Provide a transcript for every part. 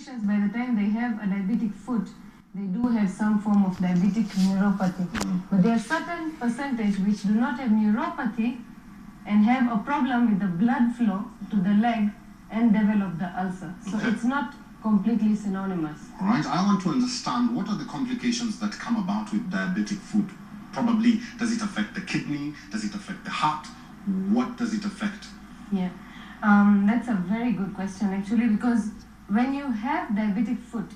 patients, by the time they have a diabetic foot, they do have some form of diabetic neuropathy. But there are certain percentage which do not have neuropathy and have a problem with the blood flow to the leg and develop the ulcer. So it's not completely synonymous. All right, I want to understand what are the complications that come about with diabetic foot. Probably, does it affect the kidney? Does it affect the heart? What does it affect? Yeah, that's a very good question actually, because when you have diabetic foot,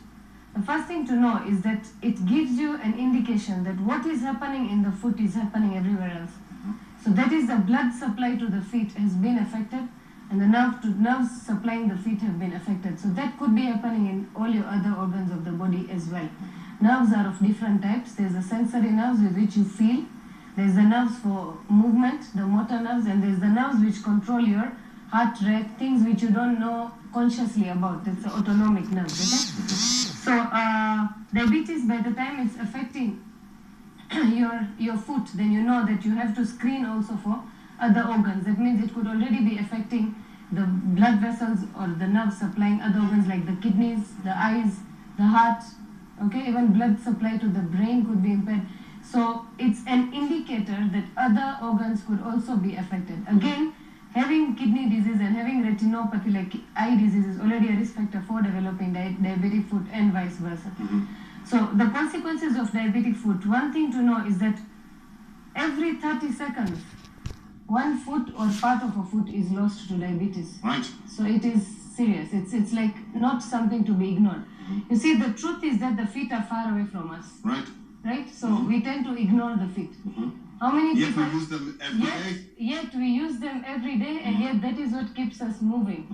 the first thing to know is that it gives you an indication that what is happening in the foot is happening everywhere else. So that is, the blood supply to the feet has been affected, and the nerves supplying the feet have been affected. So that could be happening in all your other organs of the body as well. Nerves are of different types. There's the sensory nerves with which you feel. There's the nerves for movement, the motor nerves, and there's the nerves which control your heart rate, things which you don't know consciously about. That's the autonomic nerves. Okay? So diabetes, by the time it's affecting your foot, then you know that you have to screen also for other organs. That means it could already be affecting the blood vessels or the nerves supplying other organs like the kidneys, the eyes, the heart, okay, even blood supply to the brain could be impaired. So it's an indicator that other organs could also be affected. Again, having kidney disease and having retinopathy like eye disease is already a risk factor for developing diabetic foot and vice versa. So the consequences of diabetic foot, one thing to know is that every 30 seconds, one foot or part of a foot is lost to diabetes. Right. So it is serious. It's like not something to be ignored. You see, the truth is that the feet are far away from us. Right. Right? So we tend to ignore the feet. How many Yet people... we use them every day. Yet we use them every day, and yet that is what keeps us moving.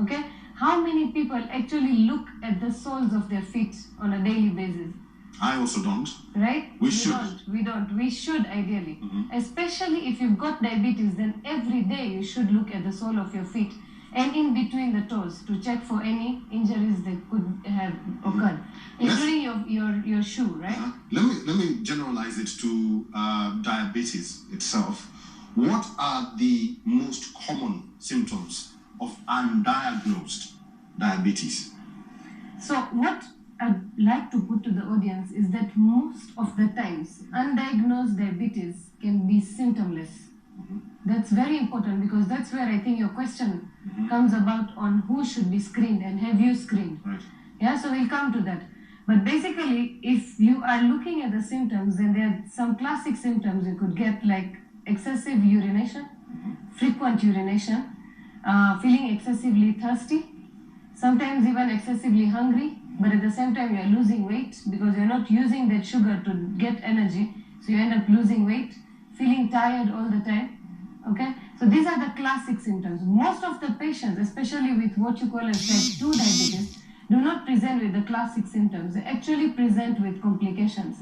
Okay? How many people actually look at the soles of their feet on a daily basis? I also don't. Right? We should. We don't. We should, ideally. Especially if you've got diabetes, then every day you should look at the sole of your feet and in between the toes to check for any injuries that could have occurred, including your shoe, right? Let me generalize it to diabetes itself. What are the most common symptoms of undiagnosed diabetes? So what I'd like to put to the audience is that most of the times undiagnosed diabetes can be symptomless. That's very important, because that's where I think your question comes about on who should be screened and have you screened. Right. Yeah, so we'll come to that. But basically, if you are looking at the symptoms, then there are some classic symptoms you could get, like excessive urination, frequent urination, feeling excessively thirsty, sometimes even excessively hungry, but at the same time you are losing weight because you're not using that sugar to get energy, so you end up losing weight, feeling tired all the time. Okay, so these are the classic symptoms. Most of the patients, especially with what you call as type 2 diabetes, do not present with the classic symptoms. They actually present with complications.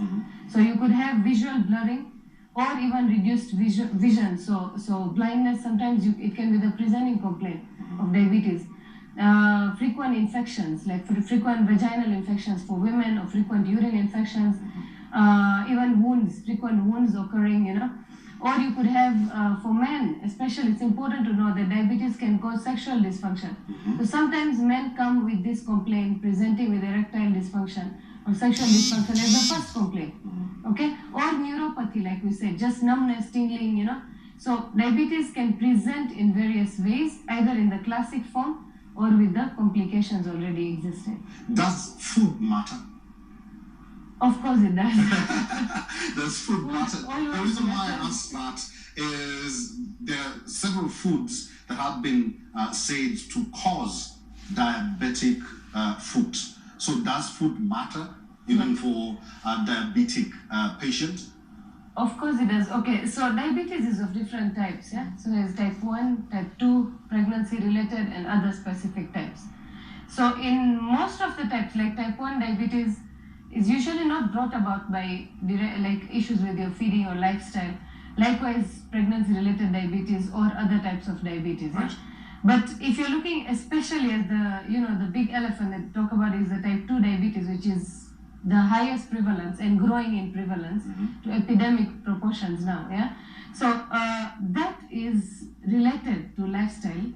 So you could have visual blurring or even reduced vision. So blindness, sometimes it can be the presenting complaint of diabetes. Frequent infections, like frequent vaginal infections for women, or frequent urine infections, even wounds, frequent wounds occurring, you know. Or you could have, for men especially, it's important to know that diabetes can cause sexual dysfunction. So sometimes men come with this complaint presenting with erectile dysfunction or sexual dysfunction as the first complaint. Okay? Or neuropathy, like we said, just numbness, tingling, you know. So diabetes can present in various ways, either in the classic form or with the complications already existing. Does food matter? Of course it does. Does food matter? The reason why I ask that is there are several foods that have been said to cause diabetic foot. So does food matter even for a diabetic patient? Of course it does. Okay, so diabetes is of different types, yeah? So there's type 1, type 2, pregnancy-related, and other specific types. So in most of the types, like type 1 diabetes, is usually not brought about by issues with your feeding or lifestyle. Likewise, pregnancy-related diabetes or other types of diabetes. Right. Yeah? But if you're looking especially at the big elephant that we talk about is the type 2 diabetes, which is the highest prevalence and growing in prevalence to epidemic proportions now. Yeah. So that is related to lifestyle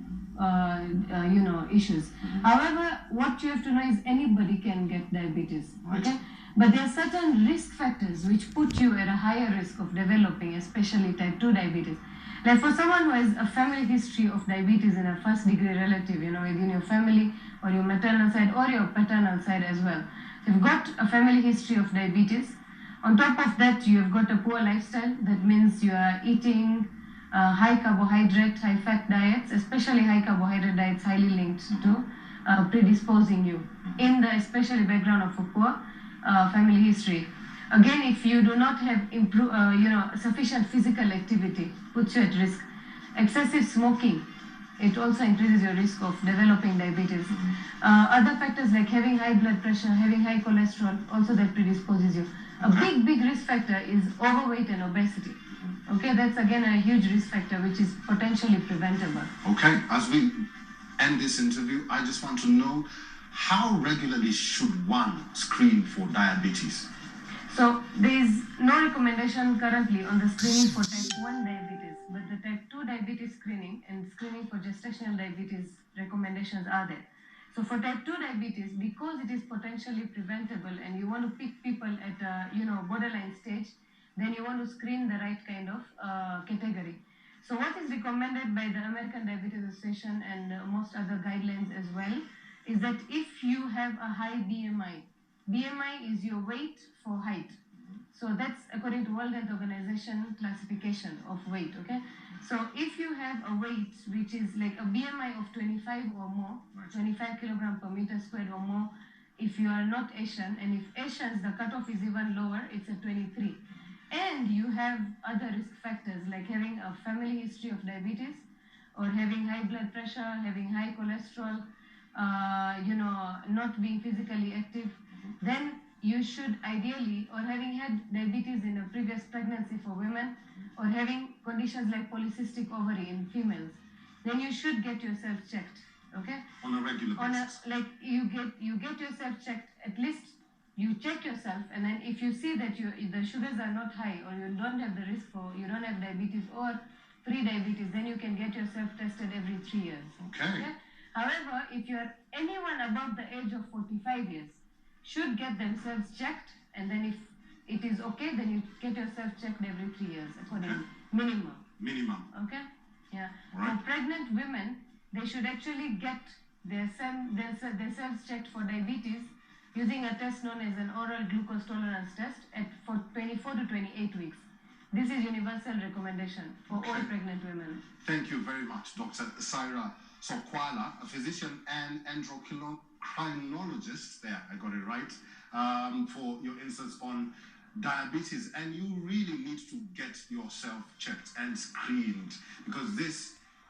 issues. However, what you have to know is anybody can get diabetes. Right. Okay, but there are certain risk factors which put you at a higher risk of developing, especially type 2 diabetes. Like for someone who has a family history of diabetes in a first degree relative, within your family or your maternal side or your paternal side as well. You've got a family history of diabetes. On top of that, you've got a poor lifestyle. That means you are eating high carbohydrate, high fat diets, especially high carbohydrate diets highly linked to predisposing you in the especially background of a poor family history. Again, if you do not have sufficient physical activity, puts you at risk. Excessive smoking, it also increases your risk of developing diabetes. Other factors like having high blood pressure, having high cholesterol, also that predisposes you. A big risk factor is overweight and obesity. Okay, that's again a huge risk factor which is potentially preventable. Okay, as we end this interview, I just want to know, how regularly should one screen for diabetes? So there is no recommendation currently on the screening for type 1 diabetes, but the type 2 diabetes screening and screening for gestational diabetes recommendations are there. So for type 2 diabetes, because it is potentially preventable and you want to pick people at a borderline stage, then you want to screen the right kind of category. So what is recommended by the American Diabetes Association and most other guidelines as well is that if you have a high BMI, BMI is your weight for height. So that's according to World Health Organization classification of weight, okay? So if you have a weight which is like a BMI of 25 or more, 25 kilogram per meter squared or more, if you are not Asian, and if Asians, the cutoff is even lower, it's at 23. And you have other risk factors like having a family history of diabetes or having high blood pressure, having high cholesterol, not being physically active, then you should ideally, or having had diabetes in a previous pregnancy for women, or having conditions like polycystic ovary in females, then you should get yourself checked. Okay? On a regular basis. You get yourself checked, at least you check yourself, and then if you see that the sugars are not high, or you don't have the risk for, you don't have diabetes or pre-diabetes, then you can get yourself tested every 3 years. Okay? However, if you are anyone above the age of 45 years, should get themselves checked, and then if it is okay, then you get yourself checked every 3 years, according minimum. Minimum. Okay? Yeah. Right. For pregnant women, they should actually get themselves checked for diabetes using a test known as an oral glucose tolerance test for 24 to 28 weeks. This is universal recommendation for all pregnant women. Thank you very much, Dr. Saira Sokwala, a physician and endocrinologist, there, I got it right, for your insights on diabetes. And you really need to get yourself checked and screened, because this